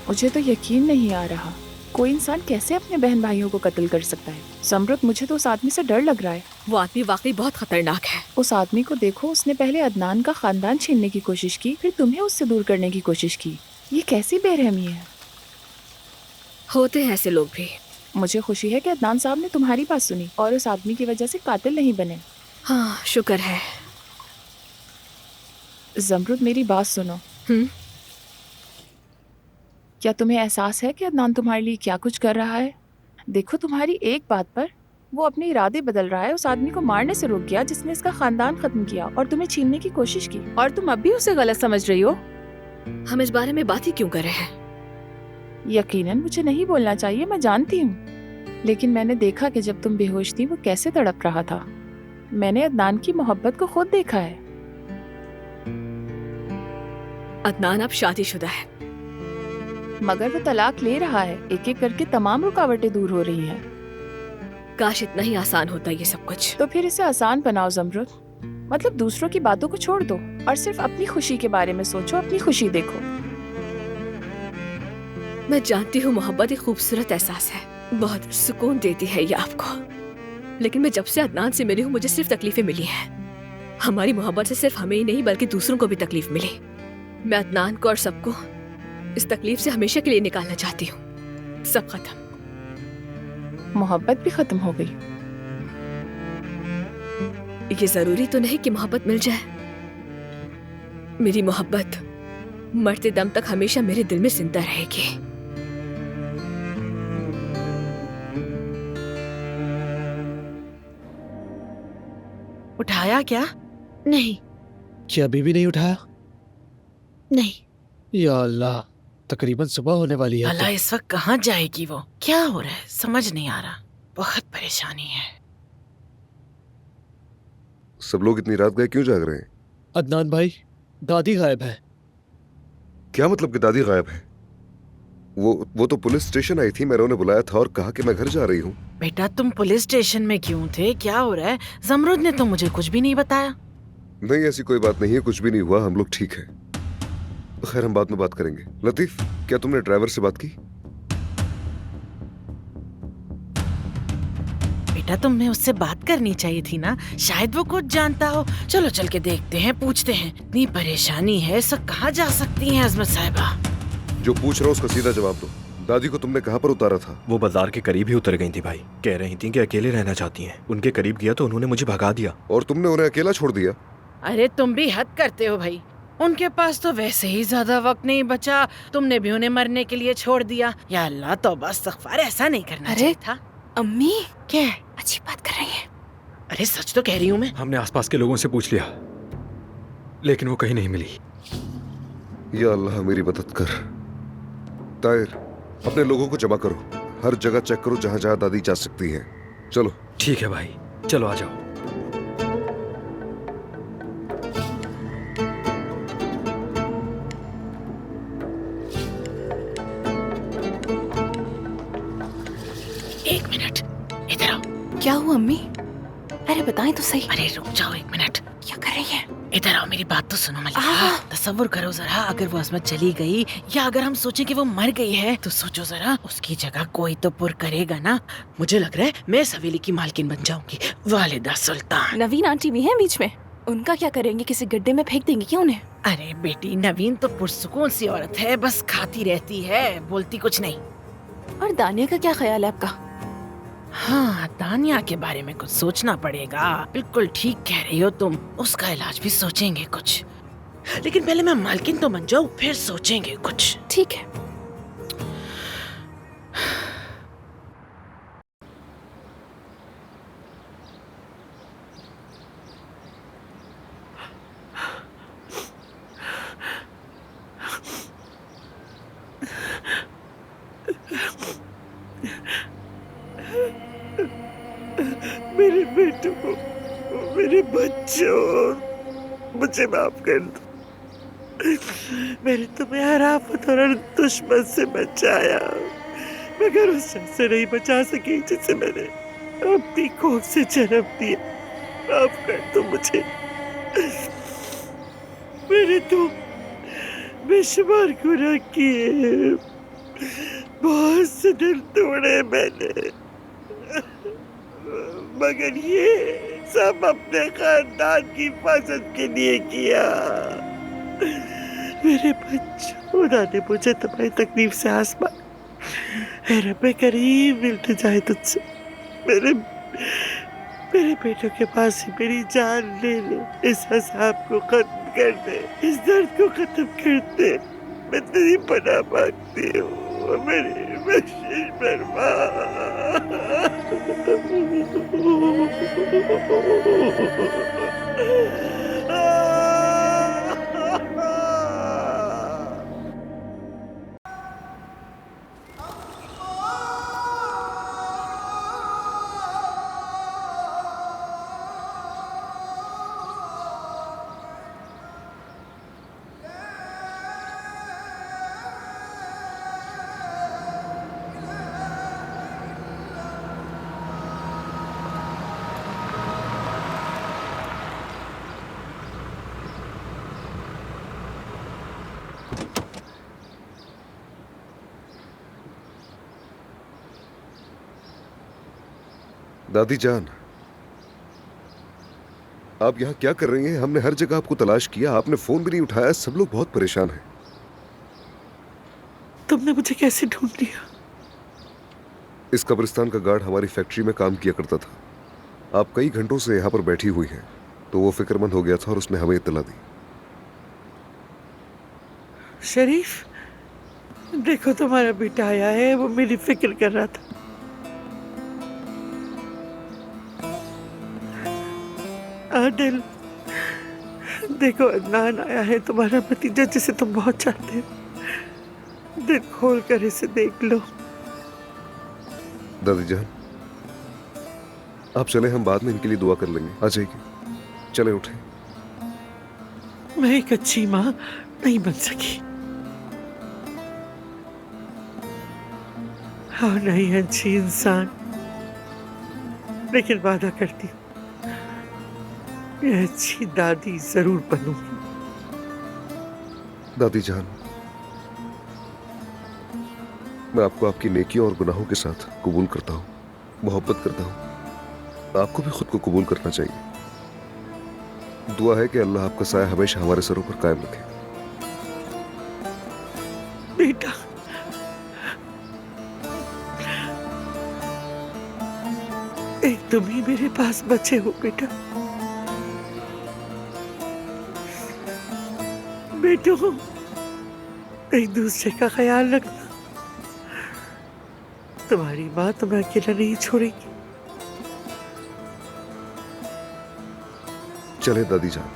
मुझे तो यकीन नहीं आ रहा, कोई इंसान कैसे अपने बहन भाइयों को कत्ल कर सकता है। समृत, मुझे तो उस आदमी से डर लग रहा है। वो आदमी वाकई बहुत खतरनाक है। उस आदमी को देखो, उसने पहले अदनान का खानदान छीनने की कोशिश की, फिर तुम्हें उससे दूर करने की कोशिश की। ये कैसी बेरहमी है। होते हैं ऐसे लोग भी। मुझे खुशी है कि अदनान साहब ने तुम्हारी बात सुनी और उस आदमी की वजह से कातिल नहीं बने। हाँ, शुक्र है। जमरुद, मेरी बात सुनो। क्या तुम्हें एहसास है कि अदनान तुम्हारे लिए क्या कुछ कर रहा है? देखो, तुम्हारी एक बात पर वो अपने इरादे बदल रहा है। उस आदमी को मारने से रुक गया जिसने इसका खानदान खत्म किया और तुम्हें छीनने की कोशिश की, और तुम अब भी उसे गलत समझ रही हो। हम इस बारे में बात ही क्यों कर रहे हैं? यकीनन मुझे नहीं बोलना चाहिए, मैं जानती हूँ, लेकिन मैंने देखा कि जब तुम बेहोश थी वो कैसे तड़प रहा था। मैंने अदनान की मोहब्बत को खुद देखा है। अदनान अब शादीशुदा है। मगर वो तलाक ले रहा है। एक एक करके तमाम रुकावटें दूर हो रही हैं। काश इतना ही आसान होता ये सब कुछ। तो फिर इसे आसान बनाओ जमरुद। मतलब दूसरों की बातों को छोड़ दो और सिर्फ अपनी खुशी के बारे में सोचो, अपनी खुशी देखो। मैं जानती हूँ मोहब्बत एक खूबसूरत एहसास है, बहुत सुकून देती है ये आपको, लेकिन मैं जब से अदनान से मिली हूँ मुझे सिर्फ तकलीफें मिली हैं। हमारी मोहब्बत से सिर्फ हमें ही नहीं बल्कि दूसरों को भी तकलीफ मिली। मैं अदनान को और सबको इस तकलीफ से हमेशा के लिए निकालना चाहती हूँ। सब खत्म। मोहब्बत भी खत्म हो गई। ये जरूरी तो नहीं कि मोहब्बत मिल जाए। मेरी मोहब्बत मरते दम तक हमेशा मेरे दिल में जिंदा रहेगी। उठाया क्या? नहीं। क्या अभी भी नहीं उठाया? नहीं। या अल्लाह, तकरीबन सुबह होने वाली है। अल्लाह, इस वक्त कहाँ जाएगी वो? क्या हो रहा है समझ नहीं आ रहा, बहुत परेशानी है। सब लोग इतनी रात गए क्यों जाग रहे हैं? अदनान भाई, दादी गायब है। क्या मतलब कि दादी गायब है? वो तो पुलिस स्टेशन आई थी, मैंने उन्हें बुलाया था और कहा कि मैं घर जा रही हूँ। बेटा तुम पुलिस स्टेशन में क्यों थे? क्या हो रहा है? जमरुद ने तो मुझे कुछ भी नहीं बताया। नहीं, ऐसी कोई बात नहीं है, कुछ भी नहीं हुआ, हम लोग ठीक है। खैर, हम बाद में बात करेंगे। लतीफ, क्या तुमने ड्राइवर से बात की? बेटा तुमने उससे बात करनी चाहिए थी ना, शायद वो कुछ जानता हो। चलो चल के देखते हैं, पूछते हैं। इतनी परेशानी है, सब कहाँ जा सकती हैं अजमत साहिबा? जो पूछ रहा हूँ उसका सीधा जवाब दो। दादी को तुमने कहाँ पर उतारा था? वो बाजार के करीब ही उतर गई थी भाई। कह रही थी कि अकेले रहना चाहती हैं। उनके करीब गया तो उन्होंने मुझे भगा दिया। और तुमने उन्हें अकेला छोड़ दिया? अरे तुम भी हद करते हो भाई। उनके पास तो वैसे ही ज्यादा वक्त नहीं बचा, तुमने भी उन्हें मरने के लिए छोड़ दिया। या अल्लाह, तौबा इस्तग़फ़ार, ऐसा नहीं करना चाहिए था। अम्मी क्या? अच्छी बात कर रही है। अरे सच तो कह रही हूँ मैं। हमने आसपास के लोगों से पूछ लिया, लेकिन वो कहीं नहीं मिली। या अल्लाह, मेरी मदद कर। ताहिर, अपने लोगों को जमा करो, हर जगह चेक करो जहाँ जहाँ दादी जा सकती है। चलो। ठीक है भाई, चलो आ जाओ। एक मिनट, इधर आओ। क्या हुआ अम्मी? अरे बताएं तो सही। अरे रुक जाओ एक मिनट। क्या कर रही है? इधर आओ, मेरी बात तो सुनो मलिका। तसव्वुर करो जरा, अगर वो अजमत चली गई या अगर हम सोचें कि वो मर गई है तो सोचो जरा, उसकी जगह कोई तो पुर करेगा ना। मुझे लग रहा है मैं इस हवेली की मालकिन बन जाऊंगी, वालिदा सुल्तान। नवीन आंटी भी हैं बीच में, उनका क्या करेंगे? किसी गड्ढे में फेंक देंगे क्या उन्हें? अरे बेटी, नवीन तो पुरसुकून सी औरत है, बस खाती रहती है, बोलती कुछ नहीं। और दानिया का क्या ख्याल है आपका? हाँ, दानिया के बारे में कुछ सोचना पड़ेगा। बिल्कुल ठीक कह रही हो तुम, उसका इलाज भी सोचेंगे कुछ, लेकिन पहले मैं मालकिन तो बन जाऊं, फिर सोचेंगे कुछ। ठीक है। मेरे बेटों को, मेरे बच्चों, मुझे माफ कर दो। मैंने तुम्हें हर आफत और हर दुश्मन से बचाया, मगर उस शख्स से नहीं बचा सकी जिसे मैंने अपनी कोख से जन्म दिया। माफ कर दो मुझे। मैंने तो बेशुमार गुनाह किए, बहुत से दिल तोड़े मैंने, मगर ये सब अपने खानदान की हिफाजत के लिए किया। मेरे बच्चों, खुदा ने मुझे तुम्हारी तकलीफ से आसमान है रब्बे करीम मिलते जाए तुझसे। मेरे मेरे बेटों के पास ही मेरी जान ले ले, इस अज़ाब को खत्म कर दे, इस दर्द को खत्म कर दे। मैं तेरी पनाह मांगती हूँ मेरी बख्शिश फरमा। दादी जान, आप यहाँ क्या कर रही हैं? हमने हर जगह आपको तलाश किया, आपने फोन भी नहीं उठाया। सब लोग बहुत परेशान हैं। तुमने मुझे कैसे ढूंढ लिया? इस कब्रिस्तान का गार्ड हमारी फैक्ट्री में काम किया करता था। आप कई घंटों से यहाँ पर बैठी हुई हैं, तो वो फिक्रमंद हो गया था और उसने हमें इत्तला दी। शरीफ, देखो तुम्हारा बेटा आया है, वो मेरी फिक्र कर रहा था। आदिल, देखो अदनान आया है, तुम्हारा भतीजा जिसे तुम बहुत चाहते हो। दिल खोल कर इसे देख लो। दादी जान, आप चले, हम बाद में इनके लिए दुआ कर लेंगे। आ जाइए, चले उठे। मैं एक अच्छी माँ नहीं बन सकी और नहीं अच्छी इंसान, लेकिन वादा करती हूँ मैं अच्छी दादी जरूर बनूंगी। दादी जान, मैं आपको आपकी नेकियों और गुनाहों के साथ कबूल करता हूँ, मोहब्बत करता हूँ। आपको भी खुद को कबूल करना चाहिए। दुआ है कि अल्लाह आपका साया हमेशा हमारे सरों पर कायम रखे। बेटा, एक तुम ही मेरे पास बचे हो बेटा। बेटो, एक दूसरे का ख्याल रखना। तुम्हारी माँ तुम्हें अकेला नहीं छोड़ेगी। चले दादी जान।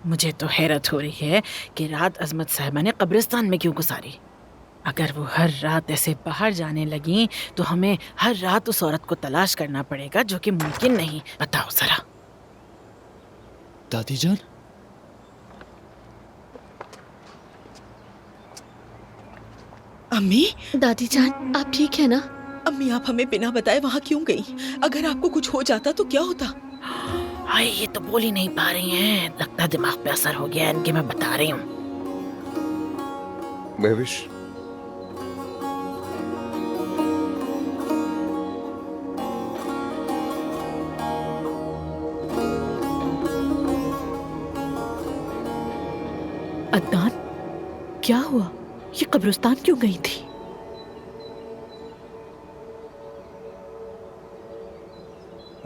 मुझे तो हैरत हो रही है कि रात अजमत साहिबा ने कब्रिस्तान में क्यों गुजारी। अगर वो हर रात ऐसे बाहर जाने लगी तो हमें हर रात उस औरत को तलाश करना पड़ेगा, जो कि मुमकिन नहीं। बताओ जरा। दादी जान, अम्मी, दादी जान, आप ठीक है ना? अम्मी आप हमें बिना बताए वहाँ क्यों गई? अगर आपको कुछ हो जाता तो क्या होता? हाय, ये तो बोल ही नहीं पा रही हैं। लगता दिमाग पे असर हो गया इनके। मैं बता रही हूँ। महविश, अदनान, क्या हुआ? ये कब्रिस्तान क्यों गई थी?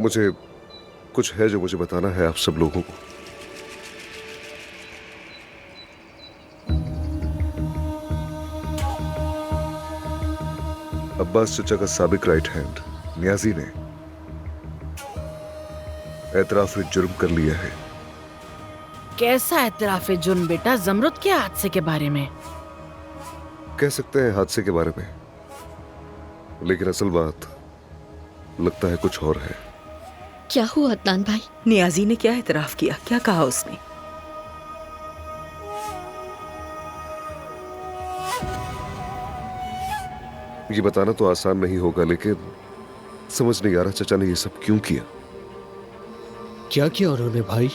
मुझे कुछ है जो मुझे बताना है आप सब लोगों को। अब्बास चचा का साबिक राइट हैंड नियाजी ने एतराफ जुर्म कर लिया है। कैसा एतराफ जुर्म बेटा? जमरुद के हादसे के बारे में? कह सकते हैं हादसे के बारे में, लेकिन असल बात लगता है कुछ और है। क्या हुआ अदनान भाई? नियाजी ने क्या एतराफ किया? क्या कहा उसने? ये बताना तो आसान नहीं होगा, लेकिन समझ नहीं आ रहा चाचा ने ये सब क्यों किया। क्या किया उन्होंने भाई?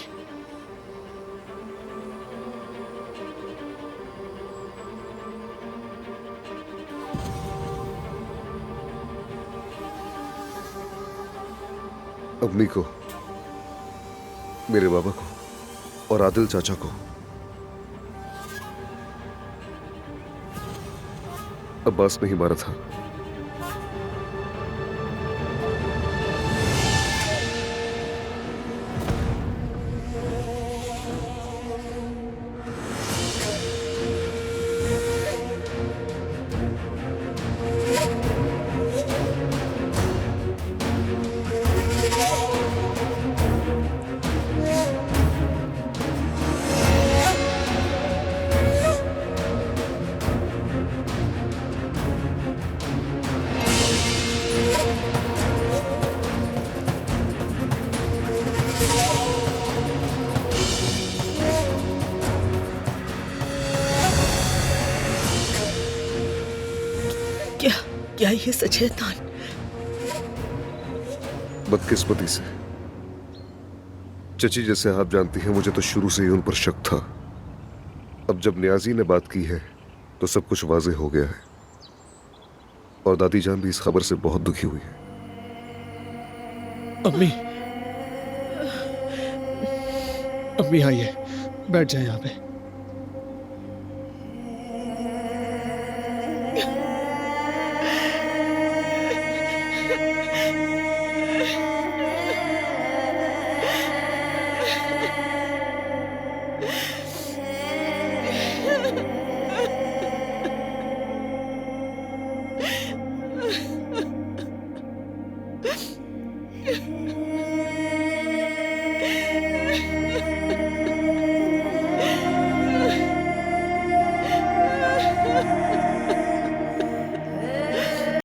अम्मी को, मेरे बाबा को और आदिल चाचा को अब्बास नहीं मारा था। क्या क्या ये सच है तान? बदकिस्मती से चची, जैसे आप जानती हैं, मुझे तो शुरू से ही उन पर शक था। अब जब नियाजी ने बात की है तो सब कुछ वाज़ेह हो गया है, और दादी जान भी इस खबर से बहुत दुखी हुई है। अम्मी, अम्मी आइए, बैठ जाए यहाँ पे।